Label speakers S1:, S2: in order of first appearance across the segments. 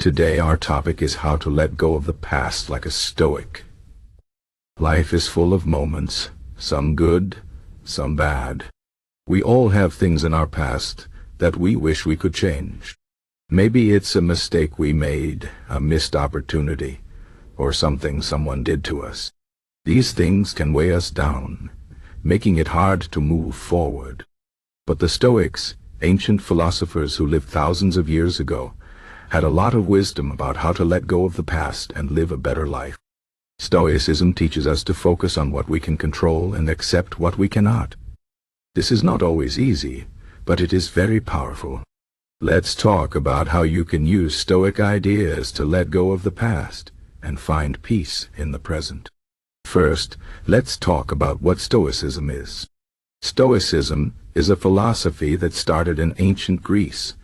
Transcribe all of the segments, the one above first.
S1: Today our topic is how to let go of the past like a Stoic. Life is full of moments, some good, some bad. We all have things in our past that we wish we could change. Maybe it's a mistake we made, a missed opportunity, or something someone did to us. These things can weigh us down, making it hard to move forward. But the Stoics, ancient philosophers who lived thousands of years ago, had a lot of wisdom about how to let go of the past and live a better life. Stoicism teaches us to focus on what we can control and accept what we cannot. This is not always easy, but it is very powerful. Let's talk about how you can use Stoic ideas to let go of the past and find peace in the present. First, let's talk about what Stoicism is. Stoicism is a philosophy that started in ancient Greece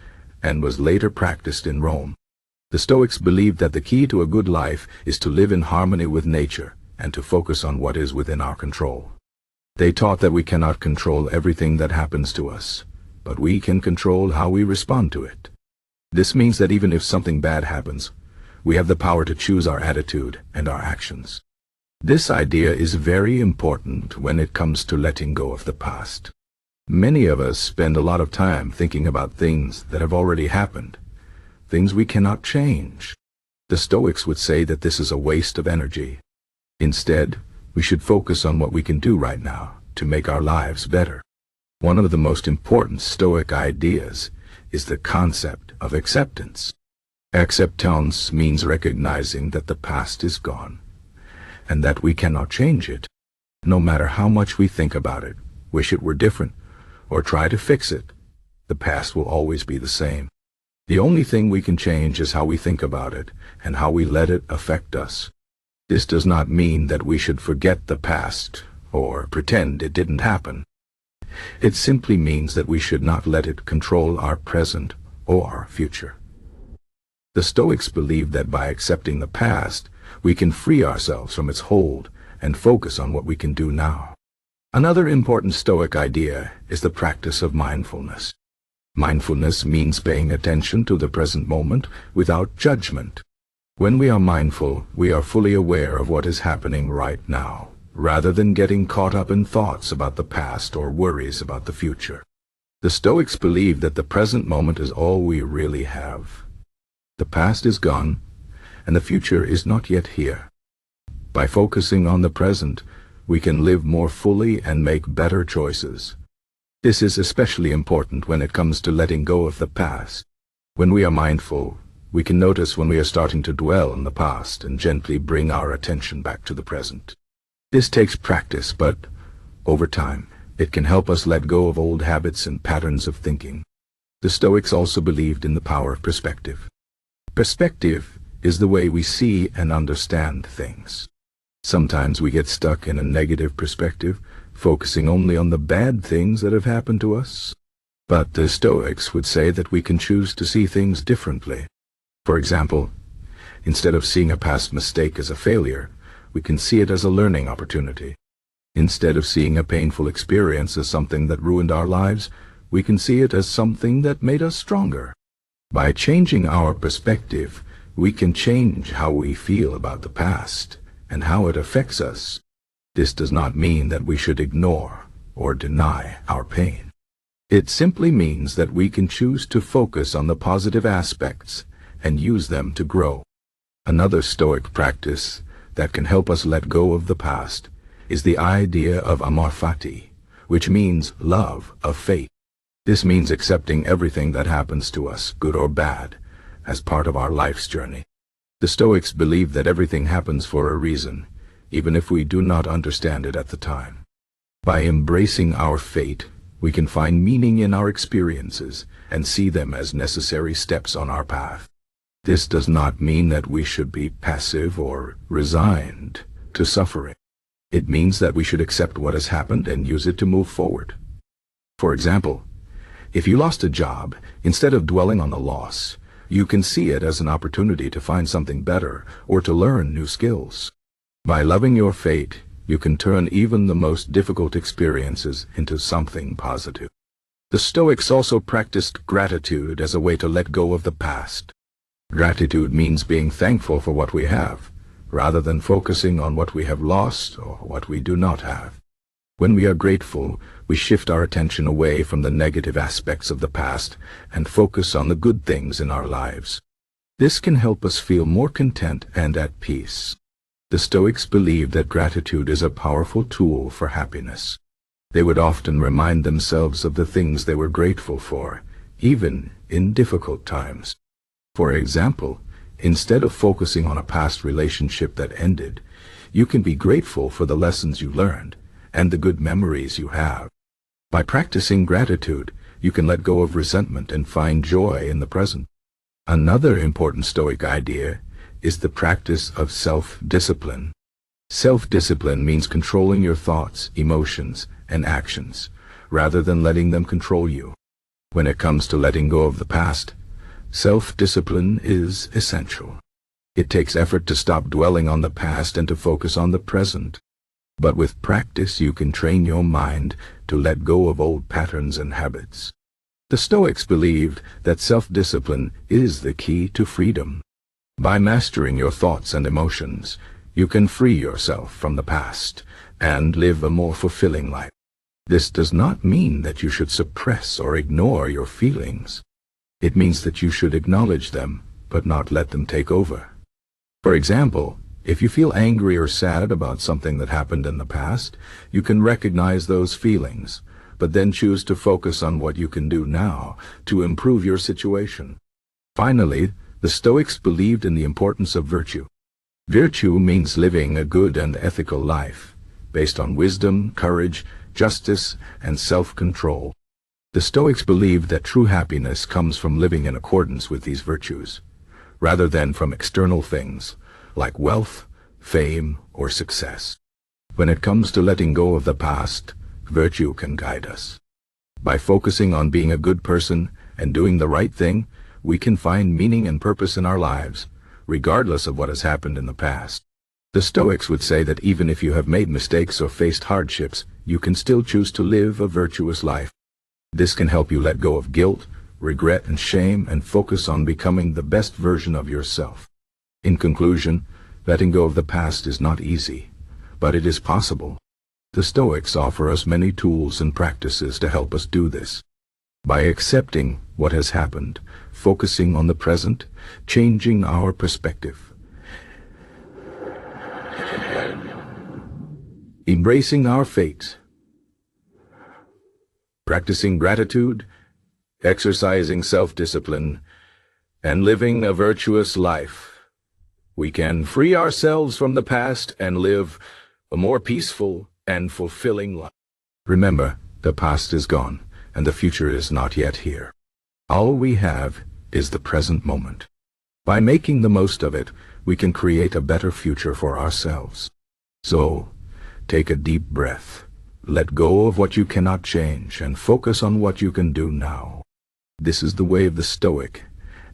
S1: and was later practiced in Rome. The Stoics believed that the key to a good life is to live in harmony with nature and to focus on what is within our control. They taught that we cannot control everything that happens to us, but we can control how we respond to it. This means that even if something bad happens, we have the power to choose our attitude and our actions. This idea is very important when it comes to letting go of the past. Many of us spend a lot of time thinking about things that have already happened, things we cannot change. The Stoics would say that this is a waste of energy. Instead, we should focus on what we can do right now to make our lives better. One of the most important Stoic ideas is the concept of acceptance. Acceptance means recognizing that the past is gone and that we cannot change it. No matter how much we think about it, wish it were different, or try to fix it, the past will always be the same. The only thing we can change is how we think about it and how we let it affect us. This does not mean that we should forget the past or pretend it didn't happen. It simply means that we should not let it control our present or future. The Stoics believe that by accepting the past, we can free ourselves from its hold and focus on what we can do now. Another important Stoic idea is the practice of mindfulness. Mindfulness means paying attention to the present moment without judgment. When we are mindful, we are fully aware of what is happening right now, rather than getting caught up in thoughts about the past or worries about the future. The Stoics believe that the present moment is all we really have. The past is gone, and the future is not yet here. By focusing on the present, we can live more fully and make better choices. This is especially important when it comes to letting go of the past. When we are mindful, we can notice when we are starting to dwell on the past and gently bring our attention back to the present. This takes practice, but over time, it can help us let go of old habits and patterns of thinking. The Stoics also believed in the power of perspective. Perspective is the way we see and understand things. Sometimes we get stuck in a negative perspective, focusing only on the bad things that have happened to us. But the Stoics would say that we can choose to see things differently. For example, instead of seeing a past mistake as a failure, we can see it as a learning opportunity. Instead of seeing a painful experience as something that ruined our lives, we can see it as something that made us stronger. By changing our perspective, we can change how we feel about the past and how it affects us. This does not mean that we should ignore or deny our pain. It simply means that we can choose to focus on the positive aspects and use them to grow. Another Stoic practice that can help us let go of the past is the idea of Amor Fati, which means love of fate. This means accepting everything that happens to us, good or bad, as part of our life's journey. The Stoics believe that everything happens for a reason, even if we do not understand it at the time. By embracing our fate, we can find meaning in our experiences and see them as necessary steps on our path. This does not mean that we should be passive or resigned to suffering. It means that we should accept what has happened and use it to move forward. For example, if you lost a job, instead of dwelling on the loss, you can see it as an opportunity to find something better or to learn new skills. By loving your fate, you can turn even the most difficult experiences into something positive. The Stoics also practiced gratitude as a way to let go of the past. Gratitude means being thankful for what we have, rather than focusing on what we have lost or what we do not have. When we are grateful, we shift our attention away from the negative aspects of the past and focus on the good things in our lives. This can help us feel more content and at peace. The Stoics believed that gratitude is a powerful tool for happiness. They would often remind themselves of the things they were grateful for, even in difficult times. For example, instead of focusing on a past relationship that ended, you can be grateful for the lessons you learned and the good memories you have. By practicing gratitude, you can let go of resentment and find joy in the present. Another important Stoic idea is the practice of self-discipline. Self-discipline means controlling your thoughts, emotions, and actions, rather than letting them control you. When it comes to letting go of the past, self-discipline is essential. It takes effort to stop dwelling on the past and to focus on the present. But with practice, you can train your mind to let go of old patterns and habits. The Stoics believed that self-discipline is the key to freedom. By mastering your thoughts and emotions, you can free yourself from the past and live a more fulfilling life. This does not mean that you should suppress or ignore your feelings. It means that you should acknowledge them, but not let them take over. For example, if you feel angry or sad about something that happened in the past, you can recognize those feelings, but then choose to focus on what you can do now to improve your situation. Finally, the Stoics believed in the importance of virtue. Virtue means living a good and ethical life, based on wisdom, courage, justice, and self-control. The Stoics believed that true happiness comes from living in accordance with these virtues, rather than from external things, like wealth, fame, or success. When it comes to letting go of the past, virtue can guide us. By focusing on being a good person and doing the right thing, we can find meaning and purpose in our lives, regardless of what has happened in the past. The Stoics would say that even if you have made mistakes or faced hardships, you can still choose to live a virtuous life. This can help you let go of guilt, regret, and shame and focus on becoming the best version of yourself. In conclusion, letting go of the past is not easy, but it is possible. The Stoics offer us many tools and practices to help us do this. By accepting what has happened, focusing on the present, changing our perspective, embracing our fate, practicing gratitude, exercising self-discipline, and living a virtuous life, we can free ourselves from the past and live a more peaceful and fulfilling life. Remember, the past is gone, and the future is not yet here. All we have is the present moment. By making the most of it, we can create a better future for ourselves. So, take a deep breath, let go of what you cannot change, and focus on what you can do now. This is the way of the Stoic,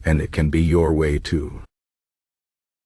S1: and it can be your way too.